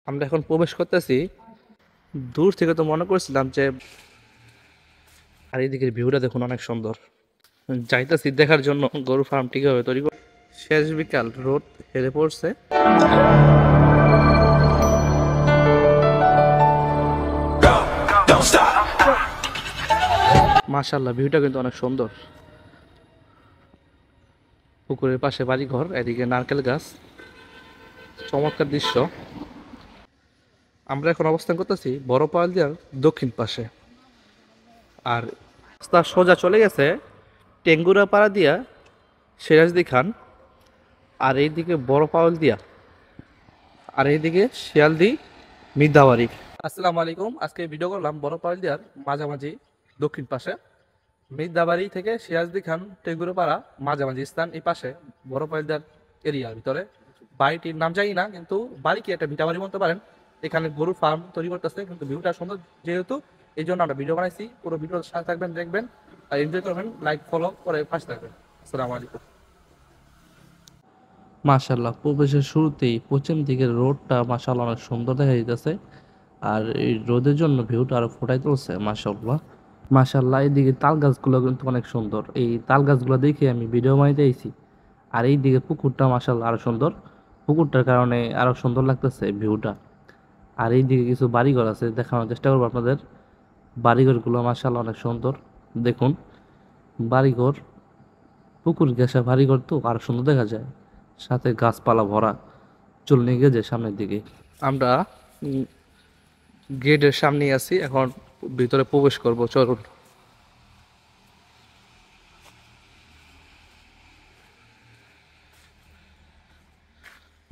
আমরা এখন প্রবেশ করতেছি। দূর থেকে তো মনে করছিলাম যে, আর এইদিকের ভিউটা দেখুন অনেক সুন্দর। যাইতেছি দেখার জন্য গরু ফার্মটি কিভাবে তৈরি করে। শেষ বিকাল, রোদ হেরে পড়ছে। মাশাআল্লাহ, ভিউটা কিন্তু অনেক সুন্দর। পুকুরের পাশে বাড়ি ঘর, এদিকে নারকেল গাছ, চমৎকার দৃশ্য। আমরা এখন অবস্থান করতেছি বড় পালদিয়ার দক্ষিণ পাশে। আর রাস্তা সোজা চলে গেছে টেঙ্গুরা পাড়া দিয়া সিরাজদি খান, আর এইদিকে বড় পাউল দিয়া, আর এইদিকে শিয়ালদি মির্দাবাড়ি। আসসালামু আলাইকুম, আজকে ভিডিও করলাম বড় পাউল দিয়ার মাঝামাঝি দক্ষিণ পাশে। মির্দাবাড়ি থেকে সিরাজদি খান টেঙ্গুরা পাড়া মাঝামাঝি স্থান, এই পাশে বড় পাউল দিয়ার এরিয়ার ভিতরে। বাড়িটির নাম জানি না, কিন্তু বাড়ি কি একটা ভিটা বাড়ি বলতে পারেন। এখানে গরুর ফার্ম তৈরি করতেছে, কিন্তু ভিউটা সুন্দর যেহেতু, এই জন্য আমরা ভিডিও বানাইছি। পুরো ভিডিও সাথে থাকবেন, দেখবেন আর এনজয় করবেন। লাইক ফলো করে পাশে থাকবেন। আসসালামু আলাইকুম। মাশাল্লাহ, প্রবেশের শুরুতেই পশ্চিম দিকের রোডটা মাশাল্লাহ অনেক সুন্দর দেখা যাইতেছে। আর এই রোদের জন্য ভিউটা আরো ফুটাই তুলছে মাশাল্লাহ। মাশাল্লাহ, এইদিকে তাল গাছগুলো কিন্তু অনেক সুন্দর। এই তাল গাছগুলো দেখে আমি ভিডিও বানাইতে আইছি। আর এই দিকে পুকুরটা মাশাল্লাহ আরো সুন্দর। পুকুরটার কারণে আরো সুন্দর লাগতেছে ভিউটা। আর এই দিকে কিছু বাড়িঘর আছে, দেখানোর চেষ্টা করবো আপনাদের। বাড়িঘরগুলো মাশাল্লাহ অনেক সুন্দর। দেখুন, বাড়িঘর, পুকুর ঘেঁষা বাড়িঘর তো আরো সুন্দর দেখা যায়। সাথে গাছপালা ভরা। চল নিয়ে গিয়ে যায় সামনের দিকে। আমরা গেটের সামনেই আছি, এখন ভিতরে প্রবেশ করব, চলুন।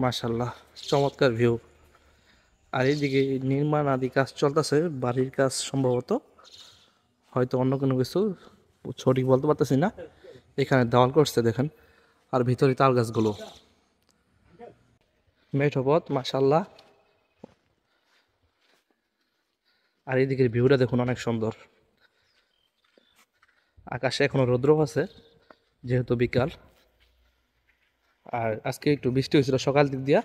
মাশাল্লাহ, চমৎকার ভিউ। আর এইদিকে নির্মাণ আদি কাজ চলতেছে, বাড়ির কাজ সম্ভবত, হয়তো অন্য কোনো কিছু, সঠিক বলতে পারতেছি না। এখানে দেওয়াল করছে দেখেন, আর ভিতরে তাল গাছগুলো, মেঠো পথ মাশাল্লাহ। আর এইদিকের ভিউটা দেখুন অনেক সুন্দর। আকাশে এখনো রৌদ্র আছে, যেহেতু বিকাল। আর আজকে একটু বৃষ্টি হয়েছিল সকাল দিক দিয়া,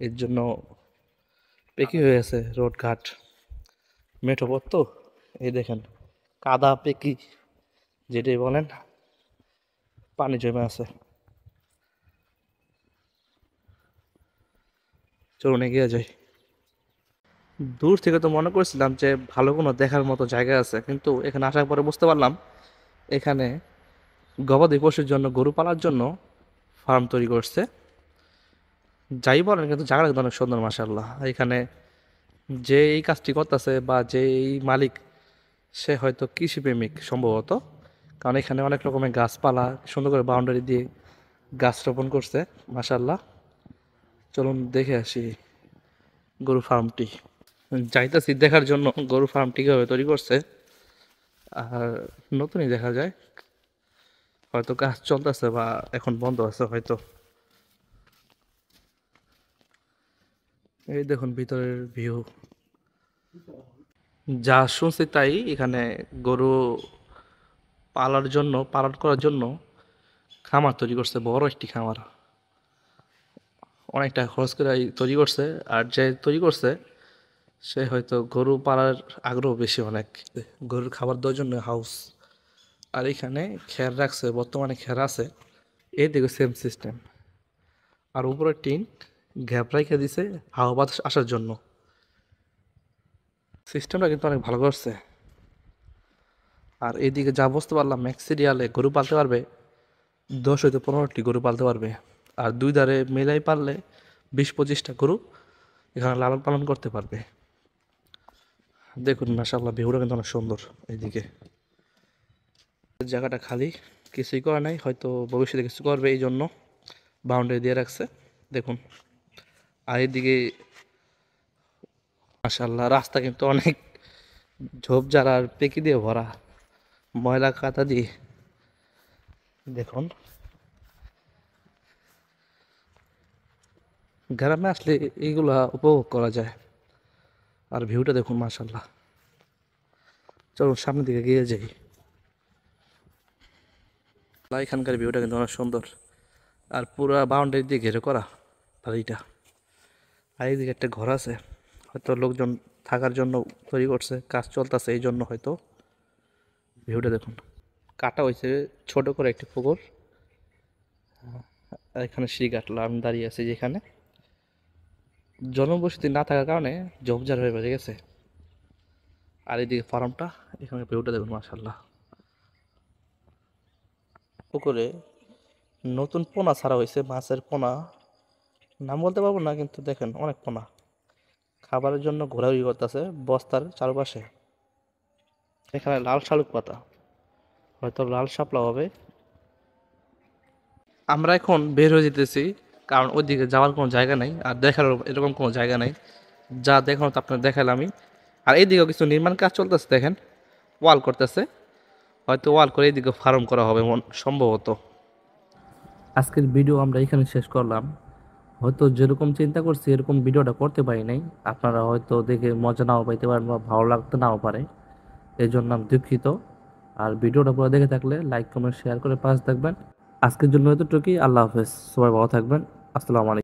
এর জন্য পেকি হয়ে আছে রোড ঘাট, মেঠো পথ তো। এই দেখেন, কাদা পেকি যেটাই বলেন, পানি জমে আছে। চলুন এগিয়ে যাই। দূর থেকে তো মনে করছিলাম যে ভালো কোনো দেখার মতো জায়গা আছে, কিন্তু এখানে আসার পরে বুঝতে পারলাম এখানে গবাদি পশুর জন্য, গরু পালার জন্য ফার্ম তৈরি করছে। যাই বলেন, কিন্তু জায়গাটা কিন্তু অনেক সুন্দর মাশাআল্লাহ। এখানে যে এই কাজটি করতেছে বা যে এই মালিক, সে হয়তো কৃষিপ্রেমিক সম্ভবত। কারণ এখানে অনেক রকমের গাছপালা সুন্দর করে বাউন্ডারি দিয়ে গাছ রোপণ করছে মাশাআল্লাহ। চলুন দেখে আসি গরু ফার্মটি। যাইতাছি দেখার জন্য গরু ফার্মটি কিভাবে তৈরি করছে। আর নতুনই দেখা যায়, হয়তো কাজ চলতেছে বা এখন বন্ধ আছে হয়তো। এই দেখুন ভিতরের ভিউ। যা শুনছি তাই, এখানে গরু পালন করার জন্য খামার তৈরি করছে, বড় একটি খামার। অনেক টাকা খরচ করে তৈরি করছে। আর যে তৈরি করছে সে হয়তো গরু পালার আগ্রহ বেশি অনেক। গরুর খাবার দেওয়ার জন্য হাউস। আর এখানে খের রাখছে, বর্তমানে খের আছে। এই দিকে সেম সিস্টেম। আর উপরে টিন গ্যাপ রেখে দিছে হাওয়া বাতাস আসার জন্য। সিস্টেমটা কিন্তু অনেক ভালো করছে। আর এইদিকে যা বুঝতে পারলাম, ম্যাক্সিডিয়ালে গরু পালতে পারবে 10 হইতে 15টি গরু পালতে পারবে। আর দুই ধারে মেলাই পারলে 20-25টা গরু এখানে লালন পালন করতে পারবে। দেখুন মাশাআল্লাহ, ভিউটা কিন্তু অনেক সুন্দর। এইদিকে জায়গাটা খালি, কিছুই করা নাই, হয়তো ভবিষ্যতে কিছু করবে, এই জন্য বাউন্ডারি দিয়ে রাখছে। দেখুন, আর এইদিকে মাশাআল্লাহ রাস্তা কিন্তু অনেক ঝোপঝাড় আর পেকি দিয়ে ভরা, ময়লা কাদা দিয়ে। দেখুন, গ্রামে আসলে এইগুলা উপভোগ করা যায়। আর ভিউটা দেখুন মাশাআল্লাহ। চলুন সামনের দিকে গিয়ে যাই। এখানকার ভিউটা কিন্তু অনেক সুন্দর। আর পুরা বাউন্ডারি দিয়ে ঘেরে করা বাড়িটা। আর এইদিকে একটা ঘর আছে, হয়তো লোকজন থাকার জন্য তৈরি করছে, কাজ চলতেছে এই জন্য হয়তো। ভিউটা দেখুন, কাটা হয়েছে ছোট করে একটি পুকুর। আর এখানে সিঁড়ি কাটলো, আমি দাঁড়িয়ে আছি যেখানে। জনবসতি না থাকার কারণে ঝোপঝাড় হয়ে বেড়ে গেছে। আর এইদিকে ফার্মটা, এখানে ভিউটা দেখুন মাশাল্লাহ। পুকুরে নতুন পোনা ছাড়া হয়েছে, মাছের পোনা, নাম বলতে পারবো না, কিন্তু দেখেন অনেক পোনা খাবারের জন্য ঘোরাঘুরি করতেছে বস্তার চারপাশে। এখানে লাল শালুক পাতা, হয়তো লাল শাপলা হবে। আমরা এখন বের হয়ে যেতেছি, কারণ ওইদিকে যাওয়ার কোনো জায়গা নেই আর দেখার এরকম কোনো জায়গা নেই। যা দেখানো তো আপনার দেখালাম আমি। আর এইদিকেও কিছু নির্মাণ কাজ চলতেছে, দেখেন ওয়াল করতেছে, হয়তো ওয়াল করে এইদিকে ফার্ম করা হবে সম্ভবত। আজকের ভিডিও আমরা এখানে শেষ করলাম। হয়তো যেরকম চিন্তা করছি এরকম ভিডিওটা করতে পারি নাই, আপনারা হয়তো দেখে মজা নাও পাইতে পারেন বা ভালো লাগতে নাও পারে, এই জন্য আমি দুঃখিত। আর ভিডিওটা পুরো দেখে থাকলে লাইক কমেন্ট শেয়ার করে পাশে থাকবেন। আজকের জন্য এতটুকুই, আল্লাহ হাফেজ, সবাই ভালো থাকবেন। আসসালামু আলাইকুম।